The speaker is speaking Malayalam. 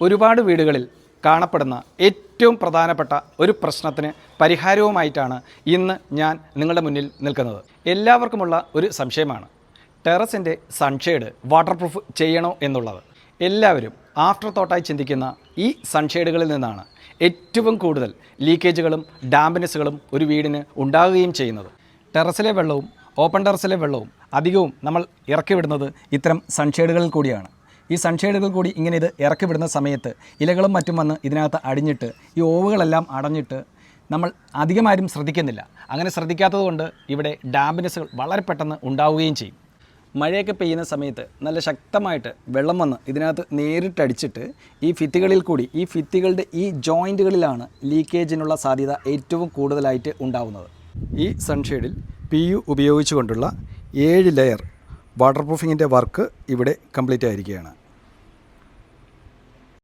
ഒരുപാട് വീടുകളിൽ കാണപ്പെടുന്ന ഏറ്റവും പ്രധാനപ്പെട്ട ഒരു പ്രശ്നത്തിന് പരിഹാരവുമായിട്ടാണ് ഇന്ന് ഞാൻ നിങ്ങളുടെ മുന്നിൽ നിൽക്കുന്നത്. എല്ലാവർക്കുമുള്ള ഒരു സംശയമാണ് ടെറസിൻ്റെ സൺഷെയ്ഡ് വാട്ടർ പ്രൂഫ് ചെയ്യണോ എന്നുള്ളത്. എല്ലാവരും ആഫ്റ്റർ തോട്ടായി ചിന്തിക്കുന്ന ഈ സൺഷെയ്ഡുകളിൽ നിന്നാണ് ഏറ്റവും കൂടുതൽ ലീക്കേജുകളും ഡാമ്പിനെസ്സുകളും ഒരു വീടിന് ഉണ്ടാകുകയും ചെയ്യുന്നത്. ടെറസിലെ വെള്ളവും ഓപ്പൺ ടെറസിലെ വെള്ളവും അധികവും നമ്മൾ ഇറക്കി വിടുന്നത് ഇത്തരം സൺഷെയ്ഡുകളിൽ കൂടിയാണ്. ഈ സൺഷെയ്ഡുകൾ കൂടി ഇങ്ങനെ ഇത് ഇറക്കി വിടുന്ന സമയത്ത് ഇലകളും മറ്റും വന്ന് ഇതിനകത്ത് അടിഞ്ഞിട്ട് ഈ ഓവുകളെല്ലാം അടഞ്ഞിട്ട് നമ്മൾ അധികമാരും ശ്രദ്ധിക്കുന്നില്ല. അങ്ങനെ ശ്രദ്ധിക്കാത്തത് കൊണ്ട് ഇവിടെ ഡാമ്പിനെസ്സുകൾ വളരെ പെട്ടെന്ന് ഉണ്ടാവുകയും ചെയ്യും. മഴയൊക്കെ പെയ്യുന്ന സമയത്ത് നല്ല ശക്തമായിട്ട് വെള്ളം വന്ന് ഇതിനകത്ത് നേരിട്ടടിച്ചിട്ട് ഈ ഭിത്തികളിൽ കൂടി ഈ ഭിത്തികളുടെ ഈ ജോയിൻറ്റുകളിലാണ് ലീക്കേജിനുള്ള സാധ്യത ഏറ്റവും കൂടുതലായിട്ട് ഉണ്ടാവുന്നത്. ഈ സൺഷെയ്ഡിൽ PU ഉപയോഗിച്ചുകൊണ്ടുള്ള 7 ലെയർ വാട്ടർ പ്രൂഫിങ്ങിൻ്റെ വർക്ക് ഇവിടെ കംപ്ലീറ്റ് ആയിരിക്കുകയാണ്.